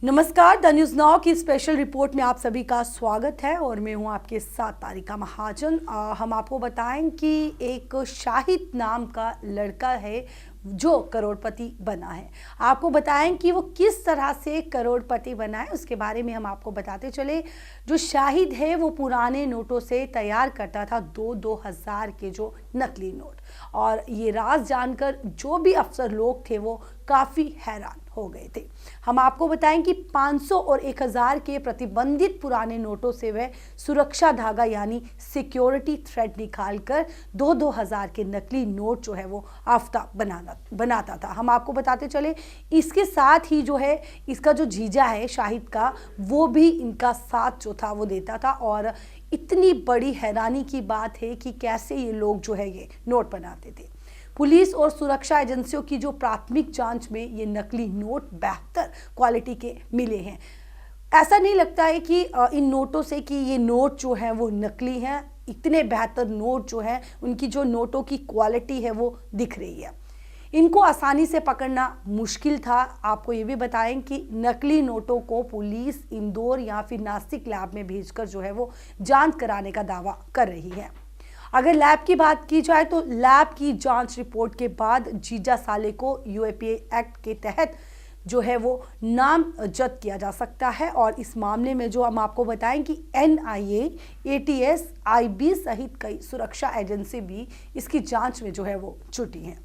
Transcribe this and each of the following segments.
नमस्कार, the news now की special report में आप सभी का स्वागत है और मैं हूं आपके साथ तारिका महाजन। हम आपको बताएं कि एक शाहिद नाम का लड़का है जो करोड़पति बना है। आपको बताएं कि वो किस तरह से करोड़पति बना है, उसके बारे में हम आपको बताते चले। जो शाहिद है वो पुराने नोटों से तैयार करता था दो हजार के जो नकली नोट, और ये राज जानकर जो भी अफसर लोग थे वो काफ़ी हैरान हो गए थे। हम आपको बताएं कि 500 और 1000 के प्रतिबंधित पुराने नोटों से वह सुरक्षा धागा यानी सिक्योरिटी थ्रेड निकालकर 2000 के नकली नोट जो है वो आफ्ताब बनाता था। हम आपको बताते चले, इसके साथ ही जो है इसका जो जीजा है शाहिद का, वो भी इनका साथ जो था वो देता था। और इतनी बड़ी हैरानी की बात है कि कैसे ये लोग जो है ये नोट बनाते थे। पुलिस और सुरक्षा एजेंसियों की जो प्राथमिक जांच में ये नकली नोट बेहतर क्वालिटी के मिले हैं। ऐसा नहीं लगता है कि इन नोटों से कि ये नोट जो है वो नकली हैं। इतने बेहतर नोट जो है, उनकी जो नोटों की क्वालिटी है वो दिख रही है। इनको आसानी से पकड़ना मुश्किल था। आपको ये भी बताएं कि नकली नोटों को पुलिस इंदौर या फिर नासिक लैब में भेजकर जो है वो जांच कराने का दावा कर रही है। अगर लैब की बात की जाए तो लैब की जांच रिपोर्ट के बाद जीजा साले को यूएपीए एक्ट के तहत जो है वो नामजद किया जा सकता है। और इस मामले में जो हम आपको बताएं कि एनआईए, एटीएस, आईबी सहित कई सुरक्षा एजेंसी भी इसकी जांच में जो है वो जुटी हैं।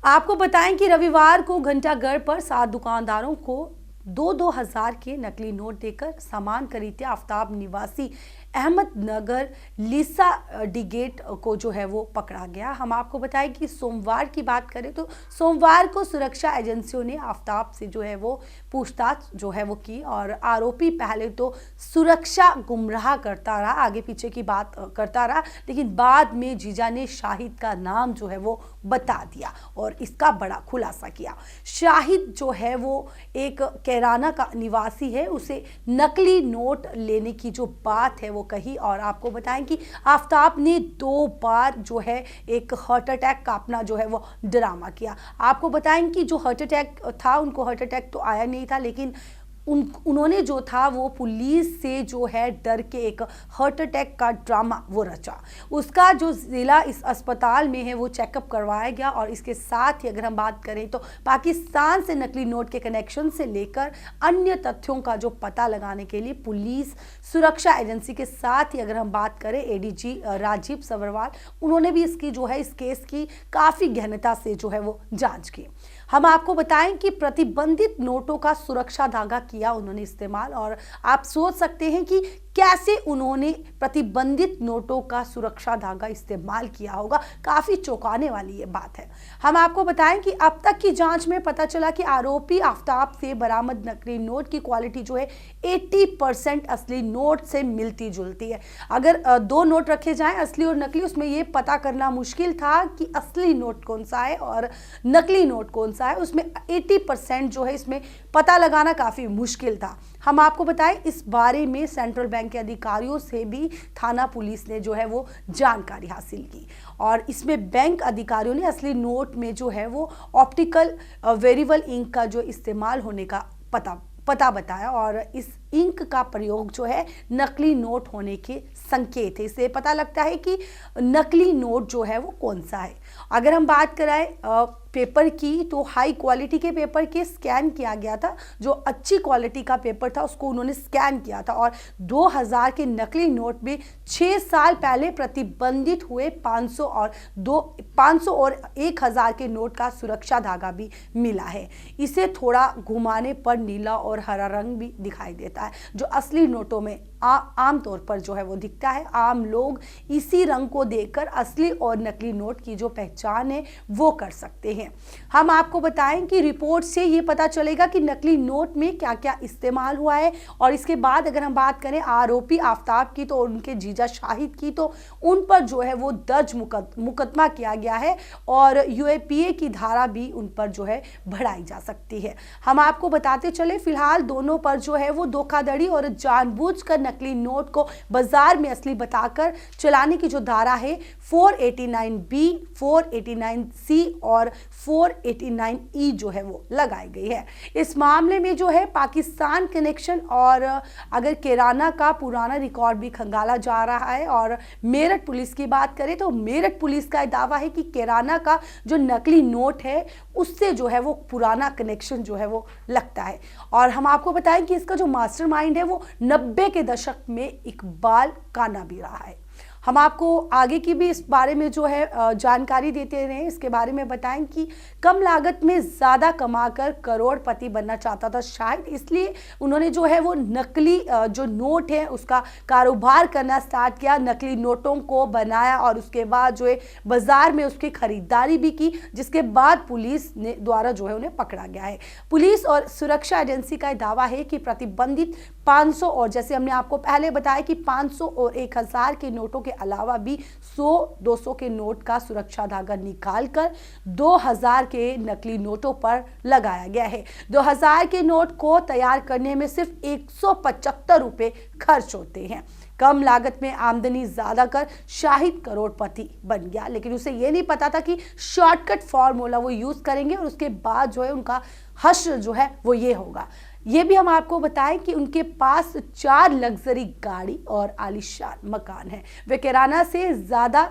आपको बताएं कि रविवार को घंटाघर पर 7 दुकानदारों को 2000 के नकली नोट देकर सामान खरीदते आफ्ताब निवासी अहमदनगर लीसा डिगेट को जो है वो पकड़ा गया। हम आपको बताएं कि सोमवार की बात करें तो सोमवार को सुरक्षा एजेंसियों ने आफ्ताब से जो है वो पूछताछ जो है वो की, और आरोपी पहले तो सुरक्षा गुमराह करता रहा, आगे पीछे की बात करता रहा, लेकिन बाद में जीजा ने शाहिद का नाम जो है वो बता दिया और इसका बड़ा खुलासा किया। शाहिद जो है वो एक कैराना का निवासी है, उसे नकली नोट लेने की जो बात है वो कही। और आपको बताएं कि आफ्ताब ने 2 बार जो है एक हार्ट अटैक का अपना जो है वो ड्रामा किया। आपको बताएं कि जो हार्ट अटैक था, उनको हार्ट अटैक तो आया नहीं था, लेकिन उन्होंने जो था वो पुलिस से जो है डर के एक हार्ट अटैक का ड्रामा वो रचा। उसका जो ज़िला इस अस्पताल में है वो चेकअप करवाया गया। और इसके साथ ही अगर हम बात करें तो पाकिस्तान से नकली नोट के कनेक्शन से लेकर अन्य तथ्यों का जो पता लगाने के लिए पुलिस सुरक्षा एजेंसी के साथ ही अगर हम बात करें एडीजी राजीव सब्रवाल, उन्होंने भी इसकी जो है इस केस की काफ़ी गहनता से जो है वो जाँच की। हम आपको बताएं कि प्रतिबंधित नोटों का सुरक्षा धागा किया उन्होंने इस्तेमाल, और आप सोच सकते हैं कि कैसे उन्होंने प्रतिबंधित नोटों का सुरक्षा धागा इस्तेमाल किया होगा। काफ़ी चौंकाने वाली ये बात है। हम आपको बताएं कि अब तक की जांच में पता चला कि आरोपी आफ्ताब से बरामद नकली नोट की क्वालिटी जो है 80% असली नोट से मिलती जुलती है। अगर 2 नोट रखे जाएं, असली और नकली, उसमें ये पता करना मुश्किल था कि असली नोट कौन सा है और नकली नोट कौन सा है। उसमें 80% जो है इसमें पता लगाना काफ़ी मुश्किल था। हम आपको बताएं इस बारे में सेंट्रल बैंक के अधिकारियों से भी थाना पुलिस ने जो है वो जानकारी हासिल की, और इसमें बैंक अधिकारियों ने असली नोट में जो है वो ऑप्टिकल वेरिएबल इंक का जो इस्तेमाल होने का पता बताया, और इस इंक का प्रयोग जो है नकली नोट होने के संकेत है। इससे पता लगता है कि नकली नोट जो है वो कौन सा है। अगर हम बात कराएं पेपर की, तो हाई क्वालिटी के पेपर के स्कैन किया गया था। जो अच्छी क्वालिटी का पेपर था उसको उन्होंने स्कैन किया था, और 2000 के नकली नोट में 6 साल पहले प्रतिबंधित हुए 500 और 1000 के नोट का सुरक्षा धागा भी मिला है। इसे थोड़ा घुमाने पर नीला और हरा रंग भी दिखाई देता है, जो असली नोटों में आम तौर पर जो है वो दिखता है। आम लोग इसी रंग को देखकर असली और नकली नोट की जो पहचान है वो कर सकते हैं। हम आपको बताएं कि रिपोर्ट से ये पता चलेगा कि नकली नोट में क्या क्या इस्तेमाल हुआ है। और इसके बाद अगर हम बात करें आरोपी आफ्ताब की तो उनके जीजा शाहिद की, तो उन पर जो है वो दर्ज मुकदमा किया गया है, और यूएपीए की धारा भी उन पर जो है बढ़ाई जा सकती है। हम आपको बताते चले फिलहाल दोनों पर जो है वो धोखाधड़ी और जानबूझकर नकली नोट को बाजार में असली बताकर चलाने की जो धारा है 489B, 489C और 489E जो है वो लगाई गई है। इस मामले में जो है पाकिस्तान कनेक्शन और अगर किराना का पुराना रिकॉर्ड भी खंगाला जा रहा है। और मेरठ पुलिस की बात करें तो मेरठ पुलिस का दावा है कि किराना का जो नकली नोट है उससे जो है वो पुराना कनेक्शन जो है वो लगता है। और हम आपको बताएं कि इसका जो मास्टरमाइंड है वो 90 के दशक में इकबाल काना भी रहा है। हम आपको आगे की भी इस बारे में जो है जानकारी देते रहे, इसके बारे में बताएं कि कम लागत में ज़्यादा कमाकर करोड़पति बनना चाहता था शायद, इसलिए उन्होंने जो है वो नकली जो नोट है उसका कारोबार करना स्टार्ट किया, नकली नोटों को बनाया और उसके बाद जो है बाज़ार में उसकी खरीदारी भी की, जिसके बाद पुलिस ने द्वारा जो है उन्हें पकड़ा गया है। पुलिस और सुरक्षा एजेंसी का दावा है कि प्रतिबंधित 500 और जैसे हमने आपको पहले बताया कि 500 और 1000 के नोटों के अलावा भी 100-200 के नोट का सुरक्षा धागा निकालकर 2000 के नकली नोटों पर लगाया गया है। 2000 के नोट को तैयार करने में सिर्फ 175 रुपए खर्च होते हैं। कम लागत में आमदनी ज्यादा कर शाहिद करोड़पति बन गया, लेकिन उसे ये नहीं पता था कि शॉर्टकट फॉर्मूला वो यूज करेंगे और उसके बाद जो है उनका हश्र जो है वो ये होगा। ये भी हम आपको बताएं कि उनके पास 4 लग्जरी गाड़ी और आलीशान मकान है। वे किराना से ज़्यादा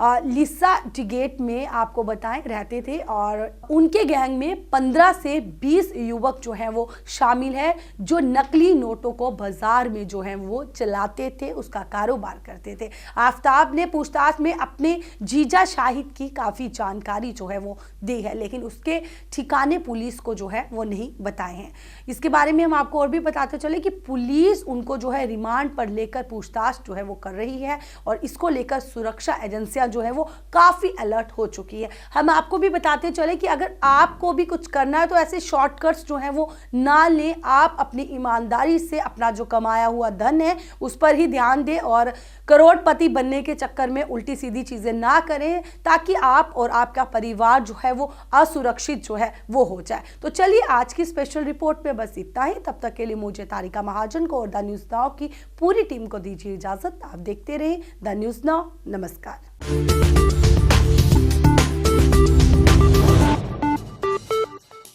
लिसा डिगेट में आपको बताएं रहते थे और उनके गैंग में 15 से 20 युवक जो हैं वो शामिल है, जो नकली नोटों को बाजार में जो है वो चलाते थे, उसका कारोबार करते थे। आफ्ताब ने पूछताछ में अपने जीजा शाहिद की काफ़ी जानकारी जो है वो दी है, लेकिन उसके ठिकाने पुलिस को जो है वो नहीं बताए हैं। इसके बारे में हम आपको और भी बताते चले कि पुलिस उनको जो है रिमांड पर लेकर पूछताछ जो है वो कर रही है और इसको लेकर सुरक्षा एजेंसियां जो है वो काफी अलर्ट हो चुकी है। हम आपको भी बताते चले कि अगर आपको भी कुछ करना है तो ऐसे शॉर्टकट्स जो है वो ना लें, आप अपनी ईमानदारी से अपना जो कमाया हुआ धन है उस पर ही ध्यान दें और करोड़पति बनने के चक्कर में उल्टी सीधी चीजें ना करें, ताकि आप और आपका परिवार जो है वो असुरक्षित जो है वो हो जाए। तो चलिए आज की स्पेशल रिपोर्ट में बस इतना ही। तब तक के लिए मुझे तारिका महाजन को और द न्यूज़ नाउ की पूरी टीम को दीजिए इजाजत। आप देखते रहिए द न्यूज़ नाउ। नमस्कार।